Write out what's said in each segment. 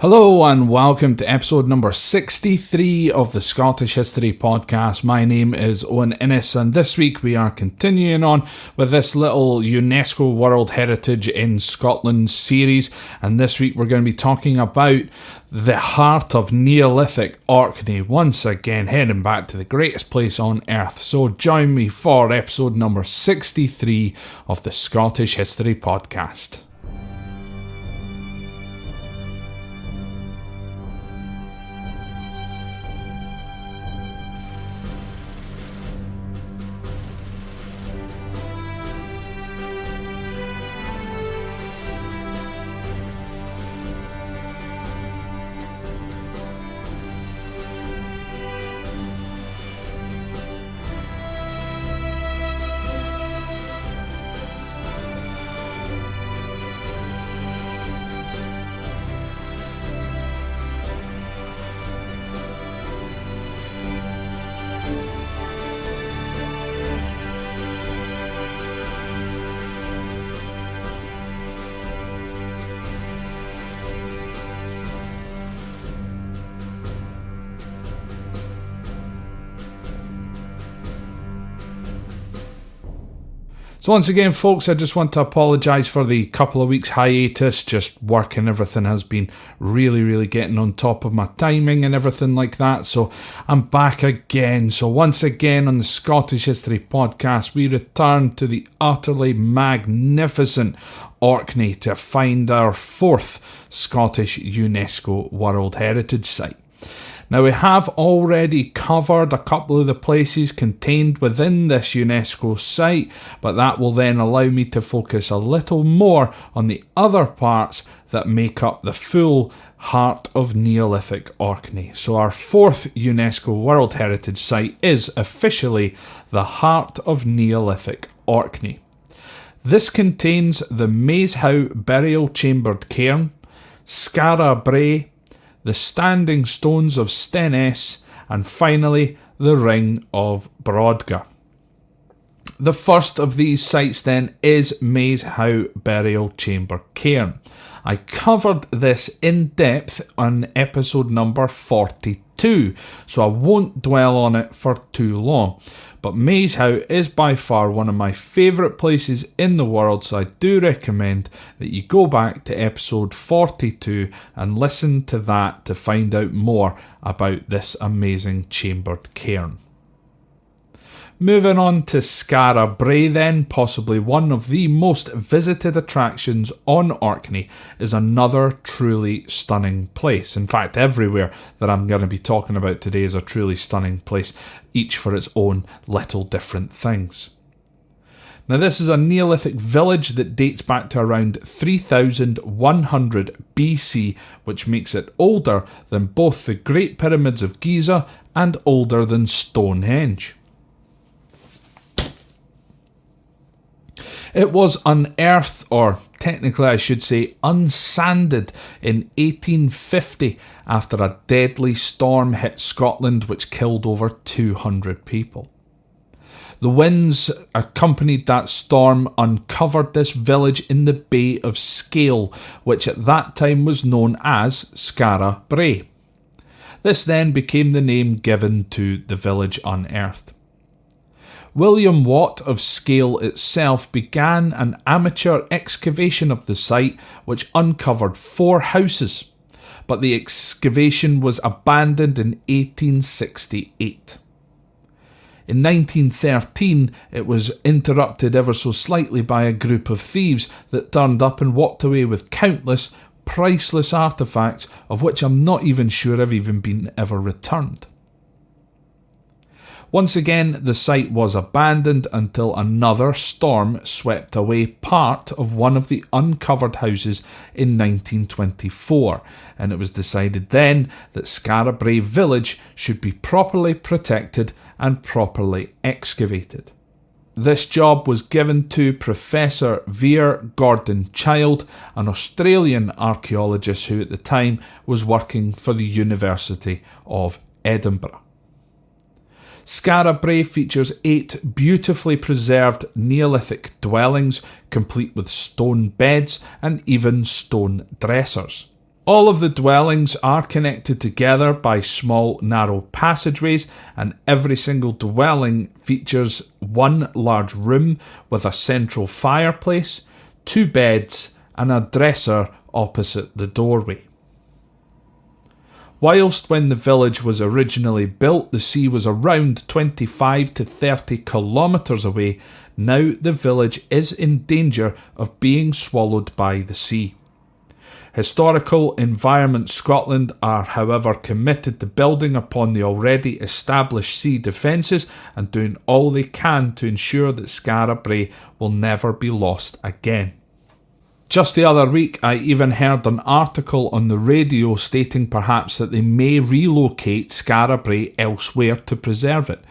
Hello and welcome to episode number 63 of the Scottish History Podcast. My name is Odin Stone and this week we are continuing on with this little UNESCO World Heritage in Scotland series, and this week we're going to be talking about the Heart of Neolithic Orkney, once again heading back to the greatest place on earth. So join me for episode number 63 of the Scottish History Podcast. So once again, folks, I just want to apologise for the couple of weeks hiatus. Just work and everything has been really getting on top of my timing and everything like that. So I'm back again. So once again on the Scottish History Podcast, we return to the utterly magnificent Orkney to find our fourth Scottish UNESCO World Heritage site. Now, we have already covered a couple of the places contained within this UNESCO site, but that will then allow me to focus a little more on the other parts that make up the full Heart of Neolithic Orkney. So our fourth UNESCO World Heritage site is officially the Heart of Neolithic Orkney. This contains the Maeshowe burial chambered cairn, Scarabray, the standing stones of Stenness, and finally the ring of Brodgar. The first of these sites then is Maeshowe Burial Chamber Cairn. I covered this in depth on episode number 42, so I won't dwell on it for too long. But Maeshowe is by far one of my favourite places in the world, so I do recommend that you go back to episode 42 and listen to that to find out more about this amazing chambered cairn. Moving on to Scarabray then, possibly one of the most visited attractions on Orkney, is another truly stunning place. In fact, everywhere that I'm going to be talking about today is a truly stunning place, each for its own little different things. Now, this is a Neolithic village that dates back to around 3100 BC, which makes it older than both the Great Pyramids of Giza and older than Stonehenge. It was unearthed, or technically I should say unsanded, in 1850 after a deadly storm hit Scotland which killed over 200 people. The winds accompanied that storm uncovered this village in the Bay of Scale, which at that time was known as Scarabray. This then became the name given to the village unearthed. William Watt of Scale itself began an amateur excavation of the site which uncovered 4 houses, but the excavation was abandoned in 1868. In 1913, it was interrupted ever so slightly by a group of thieves that turned up and walked away with countless priceless artefacts, of which I'm not even sure have even been ever returned. Once again, the site was abandoned until another storm swept away part of one of the uncovered houses in 1924, and it was decided then that Scarabray village should be properly protected and properly excavated. This job was given to Professor Vere Gordon-Childe, an Australian archaeologist who at the time was working for the University of Edinburgh. Scarabray features 8 beautifully preserved Neolithic dwellings, complete with stone beds and even stone dressers. All of the dwellings are connected together by small narrow passageways, and every single dwelling features one large room with a central fireplace, 2 beds and a dresser opposite the doorway. Whilst when the village was originally built the sea was around 25 to 30 kilometres away, now the village is in danger of being swallowed by the sea. Historical Environment Scotland are however committed to building upon the already established sea defences and doing all they can to ensure that Scarabray will never be lost again. Just the other week, I even heard an article on the radio stating perhaps that they may relocate Scarabray elsewhere to preserve it.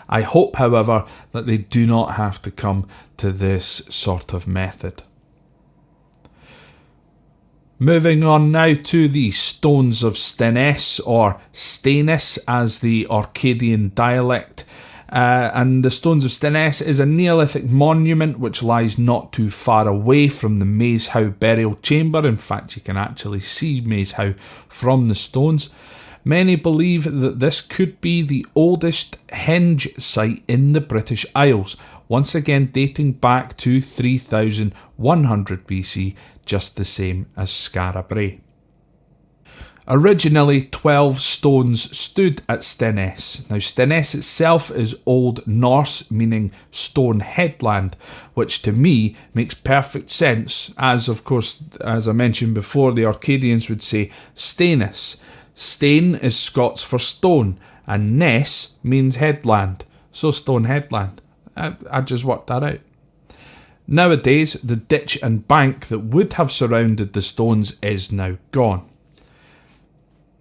I hope, however, that they do not have to come to this sort of method. Moving on now to the Stones of Stenness, or Stenness as the Orcadian dialect. And the Stones of Stenness is a Neolithic monument which lies not too far away from the Maze Howe burial chamber. In fact, you can actually see Maze Howe from the stones. Many believe that this could be the oldest henge site in the British Isles, once again dating back to 3100 BC, just the same as Scarabray. Originally, 12 stones stood at Stenness. Now, Stenness itself is Old Norse, meaning stone headland, which to me makes perfect sense, as of course, as I mentioned before, the Orcadians would say Stenness. Stane is Scots for stone, and ness means headland, so stone headland. I just worked that out. Nowadays, the ditch and bank that would have surrounded the stones is now gone.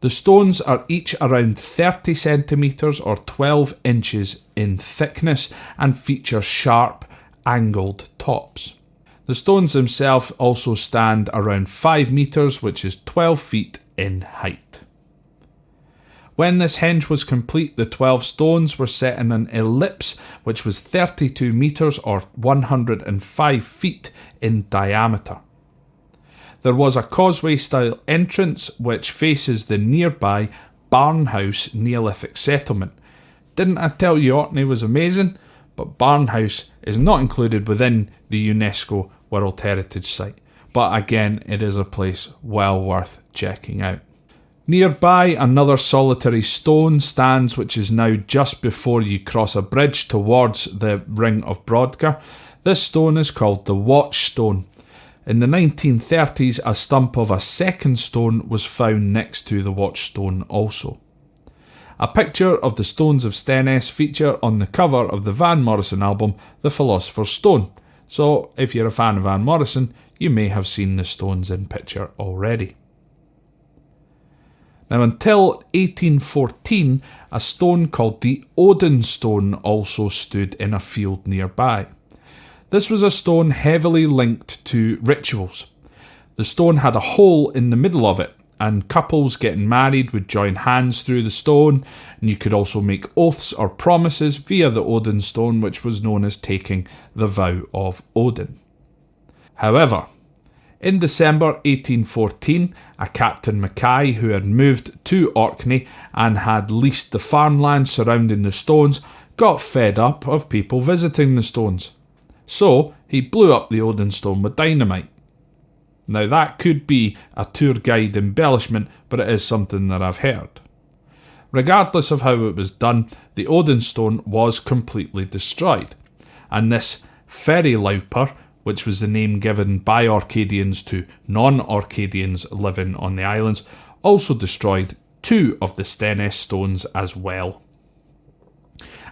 The stones are each around 30 centimetres or 12 inches in thickness and feature sharp, angled tops. The stones themselves also stand around 5 metres, which is 12 feet in height. When this henge was complete, the 12 stones were set in an ellipse which was 32 metres or 105 feet in diameter. There was a causeway-style entrance which faces the nearby Barnhouse Neolithic settlement. Didn't I tell you Orkney was amazing? But Barnhouse is not included within the UNESCO World Heritage Site. But again, it is a place well worth checking out. Nearby, another solitary stone stands, which is now just before you cross a bridge towards the ring of Brodgar. This stone is called the Watch Stone. In the 1930s, a stump of a second stone was found next to the Watch Stone also. A picture of the Stones of Stenness feature on the cover of the Van Morrison album, The Philosopher's Stone. So, if you're a fan of Van Morrison, you may have seen the stones in picture already. Now, until 1814, a stone called the Odin Stone also stood in a field nearby. This was a stone heavily linked to rituals. The stone had a hole in the middle of it, and couples getting married would join hands through the stone, and you could also make oaths or promises via the Odin Stone, which was known as taking the vow of Odin. However, in December 1814, a Captain Mackay who had moved to Orkney and had leased the farmland surrounding the stones got fed up of people visiting the stones. So he blew up the Odin Stone with dynamite. Now that could be a tour guide embellishment, but it is something that I've heard. Regardless of how it was done, the Odin Stone was completely destroyed, and this ferry louper, which was the name given by Orcadians to non-Orcadians living on the islands, also destroyed 2 of the Stenness stones as well.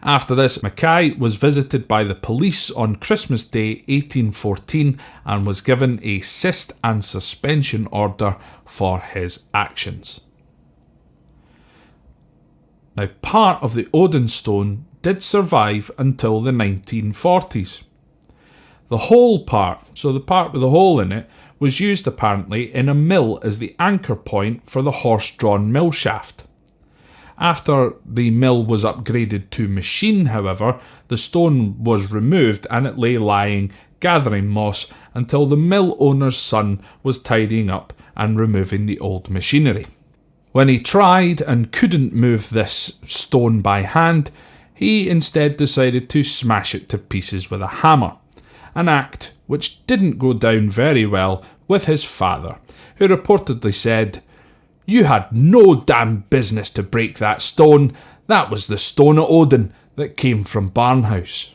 After this, Mackay was visited by the police on Christmas Day 1814 and was given a cist and suspension order for his actions. Now, part of the Odin Stone did survive until the 1940s. The whole part, so the part with the hole in it, was used apparently in a mill as the anchor point for the horse-drawn mill shaft. After the mill was upgraded to machine, however, the stone was removed and it lay lying, gathering moss, until the mill owner's son was tidying up and removing the old machinery. When he tried and couldn't move this stone by hand, he instead decided to smash it to pieces with a hammer, an act which didn't go down very well with his father, who reportedly said, "You had no damn business to break that stone. That was the stone of Odin that came from Barnhouse."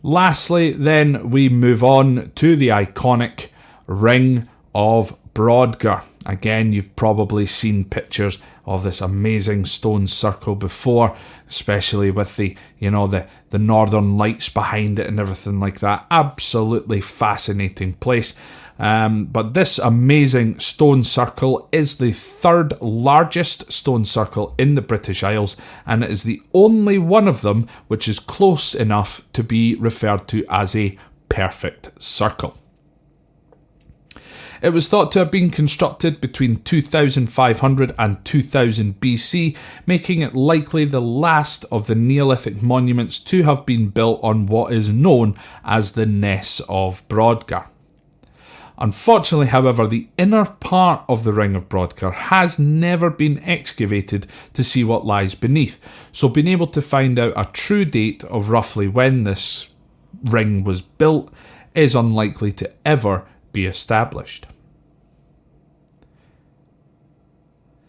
Lastly, then, we move on to the iconic Ring of Brodgar. Again, you've probably seen pictures of this amazing stone circle before, especially with the northern lights behind it and everything like that. Absolutely fascinating place. But this amazing stone circle is the third largest stone circle in the British Isles, and it is the only one of them which is close enough to be referred to as a perfect circle. It was thought to have been constructed between 2500 and 2000 BC, making it likely the last of the Neolithic monuments to have been built on what is known as the Ness of Brodgar. Unfortunately, however, the inner part of the Ring of Brodgar has never been excavated to see what lies beneath, so being able to find out a true date of roughly when this ring was built is unlikely to ever be established.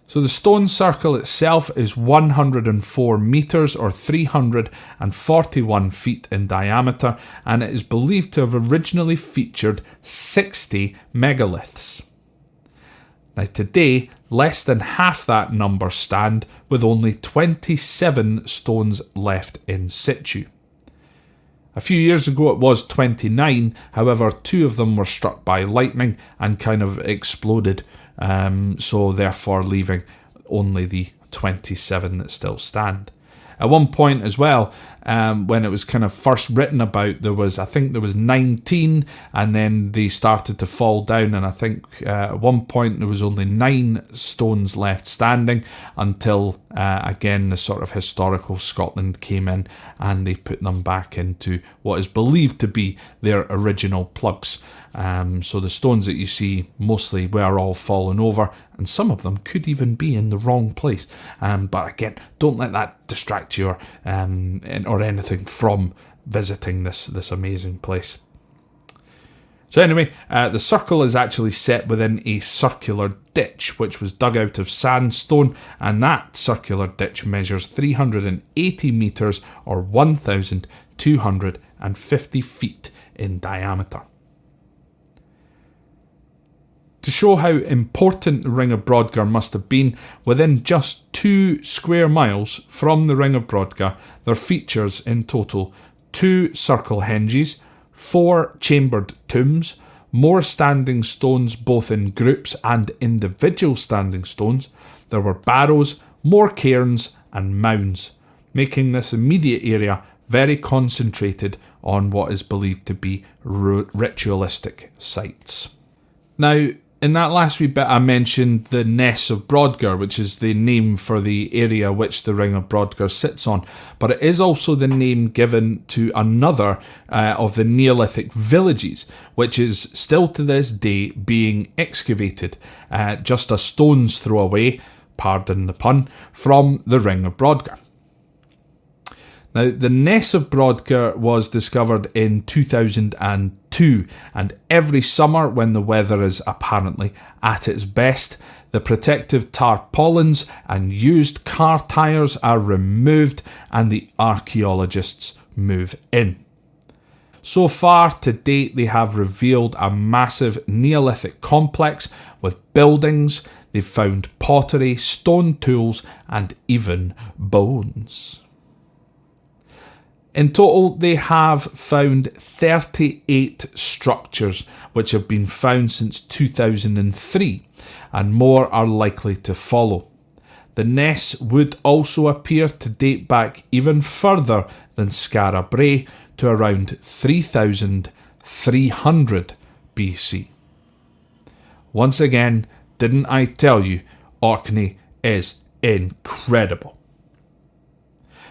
So the stone circle itself is 104 metres or 341 feet in diameter, and it is believed to have originally featured 60 megaliths. Now today, less than half that number stand, with only 27 stones left in situ. A few years ago it was 29, however 2 of them were struck by lightning and kind of exploded, so therefore leaving only the 27 that still stand. At one point as well, when it was kind of first written about, there was 19, and then they started to fall down, and I think at one point there was only 9 stones left standing until again the sort of historical Scotland came in and they put them back into what is believed to be their original plugs. So the stones that you see mostly were all fallen over, and some of them could even be in the wrong place. But again, don't let that distract you or anything from visiting this amazing place. So anyway, the circle is actually set within a circular ditch which was dug out of sandstone, and that circular ditch measures 380 metres or 1,250 feet in diameter. To show how important the Ring of Brodgar must have been, within just 2 square miles from the Ring of Brodgar, there features in total 2 circle henges, 4 chambered tombs, more standing stones both in groups and individual standing stones. There were barrows, more cairns and mounds, making this immediate area very concentrated on what is believed to be ritualistic sites. Now, in that last wee bit I mentioned the Ness of Brodgar, which is the name for the area which the Ring of Brodgar sits on, but it is also the name given to another of the Neolithic villages, which is still to this day being excavated just a stone's throw away, pardon the pun, from the Ring of Brodgar. Now, the Ness of Brodgar was discovered in 2002, and every summer when the weather is apparently at its best, the protective tarpaulins and used car tyres are removed and the archaeologists move in. So far to date, they have revealed a massive Neolithic complex with buildings. They've found pottery, stone tools and even bones. In total, they have found 38 structures which have been found since 2003, and more are likely to follow. The Ness would also appear to date back even further than Scarabray to around 3300 BC. Once again, didn't I tell you, Orkney is incredible.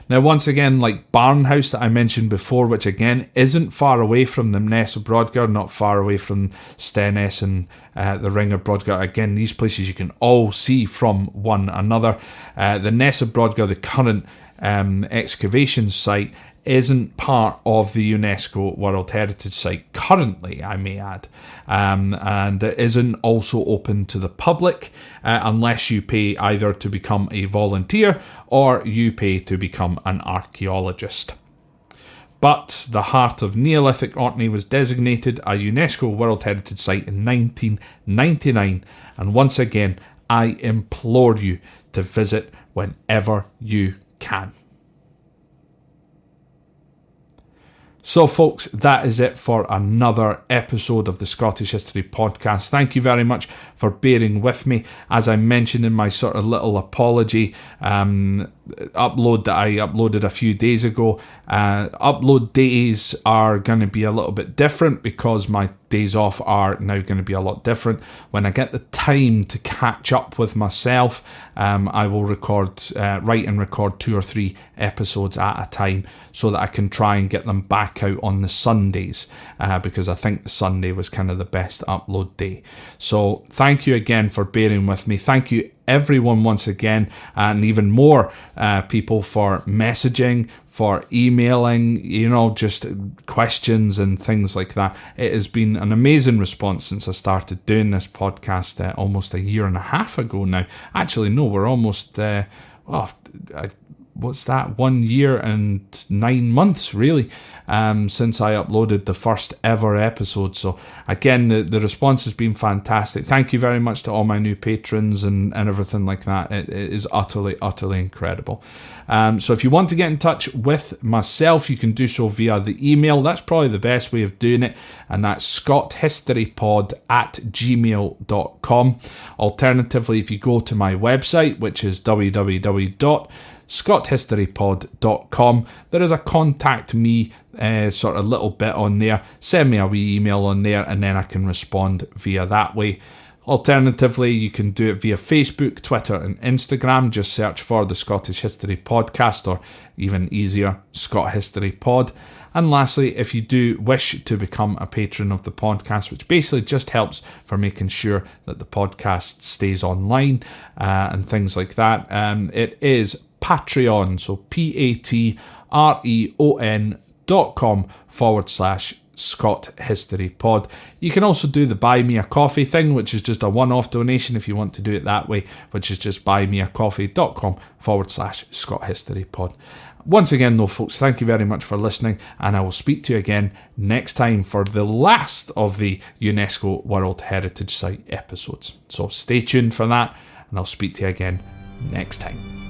Now, once again, like Barnhouse that I mentioned before, which again isn't far away from the Ness of Brodgar, not far away from Stenness and the Ring of Brodgar. Again, these places you can all see from one another. The Ness of Brodgar, the current excavation site, isn't part of the UNESCO World Heritage Site currently, I may add, and it isn't also open to the public unless you pay either to become a volunteer or you pay to become an archaeologist. But the Heart of Neolithic Orkney was designated a UNESCO World Heritage Site in 1999, and once again, I implore you to visit whenever you can. So folks, that is it for another episode of the Scottish History Podcast. Thank you very much for bearing with me. As I mentioned in my sort of little apology upload that I uploaded a few days ago, upload days are going to be a little bit different because my days off are now going to be a lot different. When I get the time to catch up with myself, I will write and record 2 or 3 episodes at a time so that I can try and get them back out on the Sundays, because I think the Sunday was kind of the best upload day. So thank you again for bearing with me. Thank you everyone once again, and even more people for messaging, for emailing, just questions and things like that. It has been an amazing response since I started doing this podcast almost a year and a half ago now. Actually, no, we're almost, what's that, 1 year and 9 months really, since I uploaded the first ever episode. So again, the response has been fantastic. Thank you very much to all my new patrons and everything like that. It is utterly incredible. So if you want to get in touch with myself, you can do so via the email. That's probably the best way of doing it, and that's scotthistorypod@gmail.com. Alternatively, if you go to my website, which is www.scotthistorypod.com, there is a contact me sort of little bit on there. Send me a wee email on there and then I can respond via that way. Alternatively, you can do it via Facebook, Twitter and Instagram. Just search for the Scottish History Podcast, or even easier, Scott History Pod. And lastly, if you do wish to become a patron of the podcast, which basically just helps for making sure that the podcast stays online and things like that, it is Patreon, so patreon.com/Scott History Pod. You can also do the Buy Me a Coffee thing, which is just a one-off donation if you want to do it that way, which is just buymeacoffee.com/Scott History Pod. Once again, though, folks, thank you very much for listening, and I will speak to you again next time for the last of the UNESCO World Heritage Site episodes. So stay tuned for that, and I'll speak to you again next time.